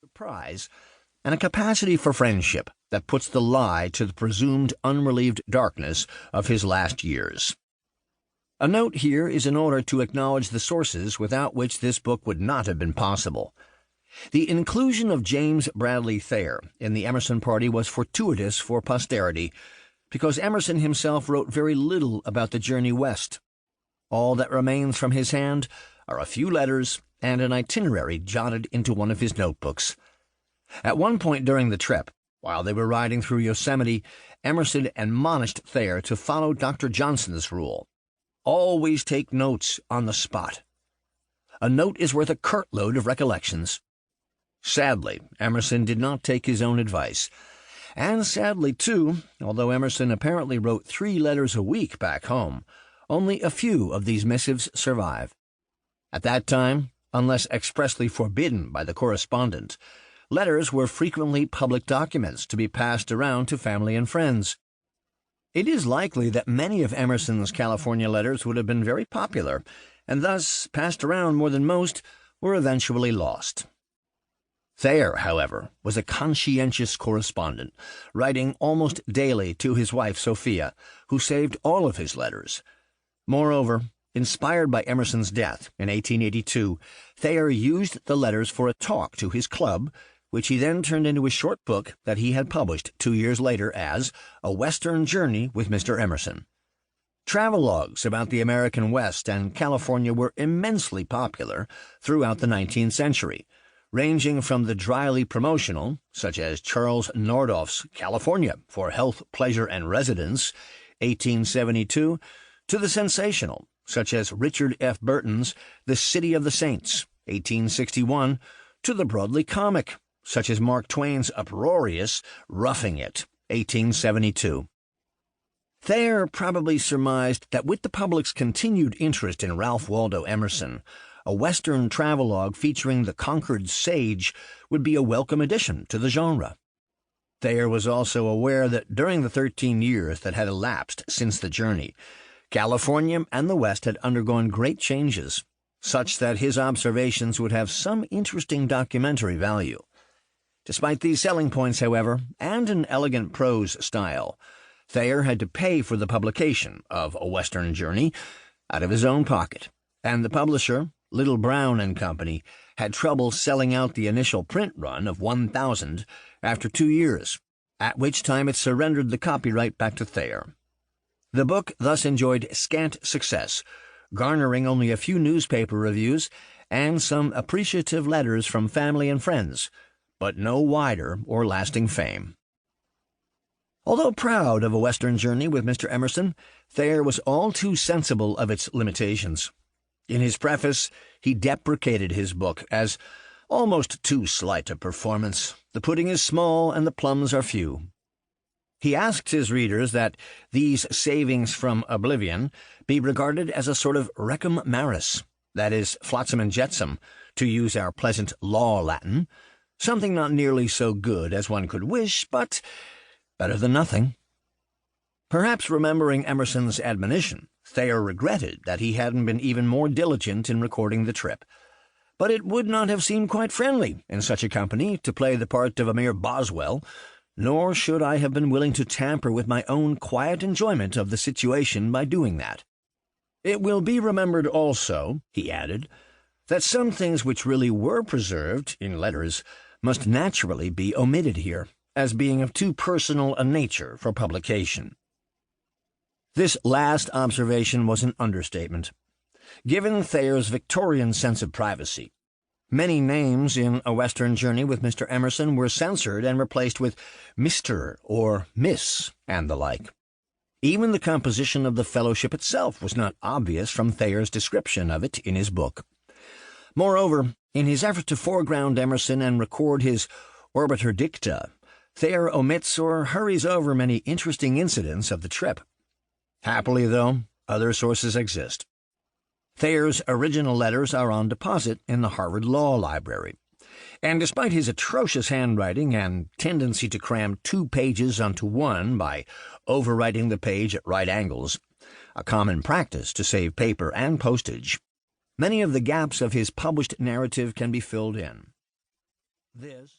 surprise, and a capacity for friendship that puts the lie to the presumed unrelieved darkness of his last years. A note here is in order to acknowledge the sources without which this book would not have been possible. The inclusion of James Bradley Thayer in the Emerson party was fortuitous for posterity, because Emerson himself wrote very little about the journey west. All that remains from his hand are a few letters and an itinerary jotted into one of his notebooks. At one point during the trip, while they were riding through Yosemite, Emerson admonished Thayer to follow Dr. Johnson's rule: always take notes on the spot. A note is worth a cartload of recollections. Sadly, Emerson did not take his own advice. And sadly, too, although Emerson apparently wrote 3 letters a week back home, only a few of these missives survive. At that time, unless expressly forbidden by the correspondent, letters were frequently public documents to be passed around to family and friends. It is likely that many of Emerson's California letters would have been very popular, and thus, passed around more than most, were eventually lost. Thayer, however, was a conscientious correspondent, writing almost daily to his wife Sophia, who saved all of his letters. Moreover, inspired by Emerson's death in 1882, Thayer used the letters for a talk to his club, which he then turned into a short book that he had published 2 years later as A Western Journey with Mr. Emerson. Travelogues about the American West and California were immensely popular throughout the 19th century, ranging from the dryly promotional, such as Charles Nordhoff's California for Health, Pleasure, and Residence, 1872, to the sensational, such as Richard F. Burton's The City of the Saints, 1861, to the broadly comic, such as Mark Twain's uproarious Roughing It, 1872. Thayer probably surmised that with the public's continued interest in Ralph Waldo Emerson, a Western travelogue featuring the Concord sage would be a welcome addition to the genre. Thayer was also aware that during the 13 years that had elapsed since the journey, California and the West had undergone great changes, such that his observations would have some interesting documentary value. Despite these selling points, however, and an elegant prose style, Thayer had to pay for the publication of A Western Journey out of his own pocket, and the publisher, Little Brown and Company, had trouble selling out the initial print run of 1,000 after 2 years, at which time it surrendered the copyright back to Thayer. The book thus enjoyed scant success, garnering only a few newspaper reviews and some appreciative letters from family and friends, but no wider or lasting fame. Although proud of A Western Journey with Mr. Emerson, Thayer was all too sensible of its limitations. In his preface, he deprecated his book as almost too slight a performance. The pudding is small and the plums are few. He asked his readers that these savings from oblivion be regarded as a sort of recum maris, that is, flotsam and jetsam, to use our pleasant law Latin, something not nearly so good as one could wish, but better than nothing. Perhaps remembering Emerson's admonition, Thayer regretted that he hadn't been even more diligent in recording the trip. But it would not have seemed quite friendly in such a company to play the part of a mere Boswell, nor should I have been willing to tamper with my own quiet enjoyment of the situation by doing that. It will be remembered also, he added, that some things which really were preserved in letters must naturally be omitted here, as being of too personal a nature for publication. This last observation was an understatement. Given Thayer's Victorian sense of privacy, many names in A Western Journey with Mr. Emerson were censored and replaced with Mr. or Miss and the like. Even the composition of the fellowship itself was not obvious from Thayer's description of it in his book. Moreover, in his effort to foreground Emerson and record his Obiter Dicta, Thayer omits or hurries over many interesting incidents of the trip. Happily, though, other sources exist. Thayer's original letters are on deposit in the Harvard Law Library, and despite his atrocious handwriting and tendency to cram 2 pages onto one by overwriting the page at right angles, a common practice to save paper and postage, many of the gaps of his published narrative can be filled in. This